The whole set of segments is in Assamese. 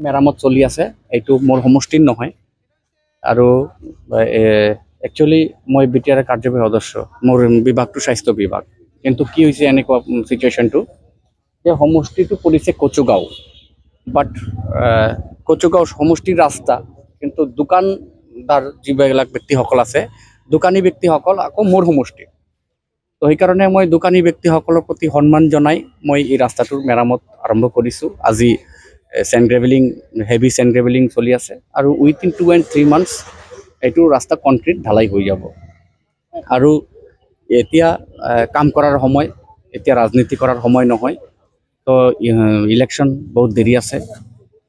মেৰামত চলি আছে। এইটো মোৰ সমষ্টিৰ নহয় আৰু একচুৱেলি মই বিটিআৰ কাৰ্যবাহী সদস্য, মোৰ বিভাগটো স্বাস্থ্য বিভাগ। কিন্তু কি হৈছে এনেকুৱা চিটুৱেশ্যনটো যে সমষ্টিটো পৰিছে কচুগাঁও, বাট কচুগাঁও সমষ্টিৰ ৰাস্তা, কিন্তু দোকানদাৰ যিবিলাক ব্যক্তিসকল আছে, দোকানী ব্যক্তিসকল আকৌ মোৰ সমষ্টিৰ। তো সেইকাৰণে মই দোকানী ব্যক্তিসকলৰ প্ৰতি সন্মান জনাই মই এই ৰাস্তাটোৰ মেৰামত আৰম্ভ কৰিছোঁ। আজি চেণ্ড গ্ৰেভেলিং, হেভি চেণ্ড গ্ৰেভেলিং চলি আছে আৰু উইথিন 2 and 3 months এইটো ৰাস্তা কনক্ৰিট ঢালাই হৈ যাব। আৰু এতিয়া কাম কৰাৰ সময়, এতিয়া ৰাজনীতি কৰাৰ সময় নহয়। তো ইলেকশ্যন বহুত দেৰি আছে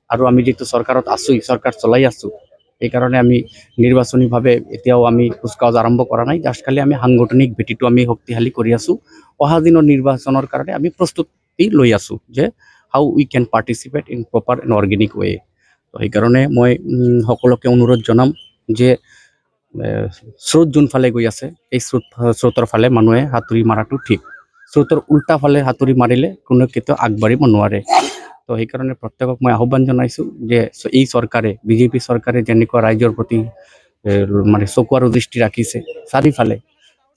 আৰু আমি যিটো চৰকাৰত আছোঁ, চৰকাৰ চলাই আছোঁ, সেইকাৰণে আমি নিৰ্বাচনীভাৱে এতিয়াও আমি কুচকাৱাজ আৰম্ভ কৰা নাই। জাষ্ট খালি আমি সাংগঠনিক ভেটিটো আমি শক্তিশালী কৰি আছোঁ। অহা দিনৰ নিৰ্বাচনৰ কাৰণে আমি প্ৰস্তুতি লৈ আছোঁ যে how we can participate in proper and organic way. তো সেইকাৰণে মই সকলোকে অনুৰোধ জনাম যে স্ৰোত যোনফালে গৈ আছে, এই স্ৰোতৰ ফালে মানুহে সাঁতুৰি মাৰাটো ঠিক। স্ৰোতৰ উল্টা ফালে সাঁতুৰি মাৰিলে কোনো কেতিয়াও আগবাঢ়িব নোৱাৰে। তো সেইকাৰণে প্ৰত্যেকক মই আহ্বান জনাইছোঁ যে এই চৰকাৰে, বিজেপি চৰকাৰে যেনেকুৱা ৰাইজৰ প্ৰতি মানে চকু আৰু দৃষ্টি ৰাখিছে, চাৰিওফালে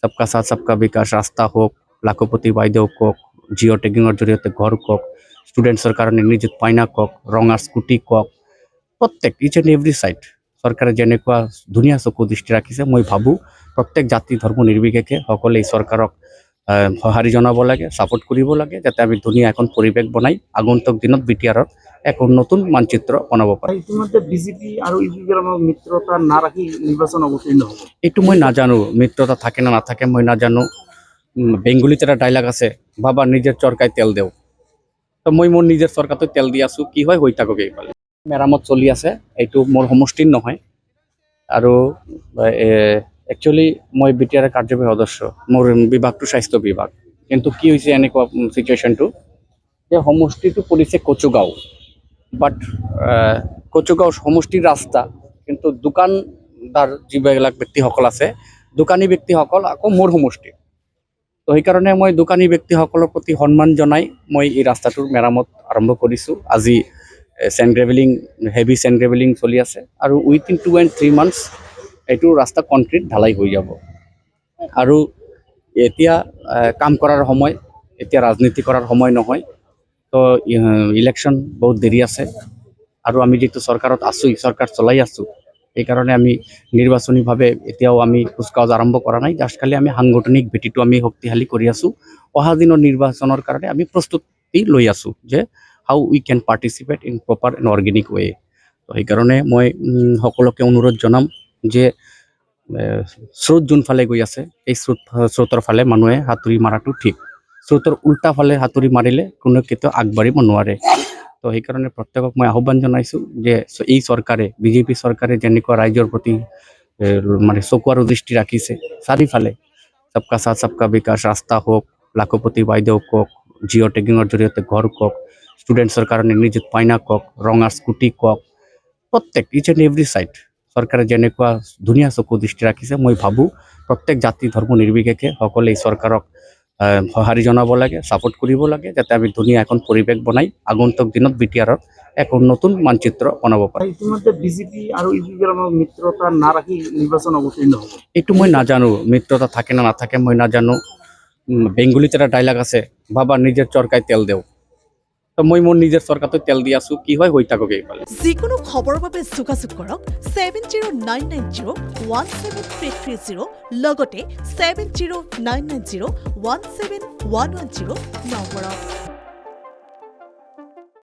সবকা সাথ সবকা বিকাশ, ৰাস্তা হওক, লাখপতি বাইদেউ কওক, জিঅ' টেগিঙৰ জৰিয়তে ঘৰ কওক, ষ্টুডেণ্টছৰ কাৰণে নিযুত মাইনা কওক, ৰঙা স্কুটি কওক, প্ৰত্যেক ইচ এণ্ড এভৰি ছাইড চৰকাৰে যেনেকুৱা ধুনীয়া চকু দৃষ্টি ৰাখিছে, মই ভাবোঁ প্ৰত্যেক জাতি ধৰ্ম নিৰ্বিশেষে সকলোৱে এই চৰকাৰক সঁহাৰি জনাব লাগে, ছাপোৰ্ট কৰিব লাগে, যাতে আমি ধুনীয়া এখন পৰিৱেশ বনাই আগন্তুক দিনত বিটিআৰৰ এক নতুন মানচিত্ৰ বনাব পাৰোঁ। ইতিমধ্যে বিজেপি আৰু ইউপিপিৰ মিত্ৰতা নাৰাখি নিৰ্বাচন অৱতীৰ্ণ হ'ব। এইটো মই নাজানো, মিত্ৰতা থাকে না নাথাকে মই নাজানো। বেংগলীত এটা ডাইলগ আছে, বাবা নিজের চরকায় তেল দেও। তো মই মোৰ নিজৰ চৰকাৰটো তেল দি আছোঁ, কি হয় হৈ থাকক এইফালে। মেৰামত চলি আছে, এইটো মোৰ সমষ্টিৰ নহয় আৰু একচুৱেলি মই বিটিআৰ কাৰ্যবাহী সদস্য, মোৰ বিভাগটো স্বাস্থ্য বিভাগ। কিন্তু কি হৈছে এনেকুৱা চিটুৱেশ্যনটো যে সমষ্টিটো পৰিছে কচুগাঁও, বাট কচুগাঁও সমষ্টিৰ ৰাস্তা, কিন্তু দোকানদাৰ যিবিলাক ব্যক্তিসকল আছে, দোকানী ব্যক্তিসকল আকৌ মোৰ সমষ্টিৰ। তো সেইকাৰণে মই দোকানী ব্যক্তিসকলৰ প্ৰতি সন্মান জনাই মই এই ৰাস্তাটোৰ মেৰামত আৰম্ভ কৰিছোঁ। আজি চেণ্ড গ্ৰেভেলিং, হেভি চেণ্ড গ্ৰেভেলিং চলি আছে আৰু উইথিন 2 and 3 months এইটো ৰাস্তা কনক্ৰিট ঢালাই হৈ যাব। আৰু এতিয়া কাম কৰাৰ সময়, এতিয়া ৰাজনীতি কৰাৰ সময় নহয়। তো ইলেকশ্যন বহুত দেৰি আছে আৰু আমি যিটো চৰকাৰত আছোঁ, চৰকাৰ চলাই আছোঁ, সেইকাৰণে আমি নিৰ্বাচনীভাৱে এতিয়াও আমি কুচকাৱাজ আৰম্ভ কৰা নাই। জাষ্ট খালি আমি সাংগঠনিক ভেটিটো আমি শক্তিশালী কৰি আছোঁ। অহা দিনৰ নিৰ্বাচনৰ কাৰণে আমি প্ৰস্তুতি লৈ আছোঁ যে how we can participate in proper and organic way. তো সেইকাৰণে মই সকলোকে অনুৰোধ জনাম যে স্ৰোত যোনফালে গৈ আছে, এই স্ৰোতৰ ফালে মানুহে সাঁতুৰি মাৰাটো ঠিক। স্ৰোতৰ উল্টা ফালে সাঁতুৰি মাৰিলে কোনো কেতিয়াও আগবাঢ়িব নোৱাৰে। তো সেইকাৰণে প্ৰত্যেকক মই আহ্বান জনাইছোঁ যে এই চৰকাৰে, বিজেপি চৰকাৰে যেনেকুৱা ৰাইজৰ প্ৰতি মানে চকু আৰু দৃষ্টি ৰাখিছে, চাৰিওফালে সবকা সাথ সবকা বিকাশ, ৰাস্তা হওক, লাখপতি বাইদেউ কওক, জিঅ' টেগিঙৰ জৰিয়তে ঘৰ কওক, ষ্টুডেণ্টছৰ কাৰণে নিযুত মাইনা কওক, ৰঙা স্কুটি কওক, প্ৰত্যেক ইচ এণ্ড এভৰি ছাইড চৰকাৰে যেনেকুৱা ধুনীয়া চকু দৃষ্টি ৰাখিছে, মই ভাবোঁ প্ৰত্যেক জাতি ধৰ্ম নিৰ্বিশেষে সকলোৱে এই চৰকাৰক সঁহাৰি জনাব লাগে, ছাপোৰ্ট কৰিব লাগে, যাতে আমি ধুনীয়া এখন পৰিৱেশ বনাই আগন্তুক দিনত বিটিআৰৰ এক নতুন মানচিত্ৰ বনাব পাৰোঁ। ইতিমধ্যে বিজেপি আৰু ইউপিপিৰ মিত্ৰতা নাৰাখি নিৰ্বাচন অৱতীৰ্ণ হ'ব। এইটো মই নাজানো, মিত্ৰতা থাকে না নাথাকে মই নাজানো। বেংগলীত এটা ডাইলগ আছে, বাবা নিজের চরকায় তেল দেও। তো মই মোৰ নিজৰ চৰকাৰটো তেল দি আছোঁ, কি হয় হৈ থাকক এইফালে। যিকোনো খবৰৰ বাবে যোগাযোগ কৰক 7099017330 লগতে 7099017110 নম্বৰত।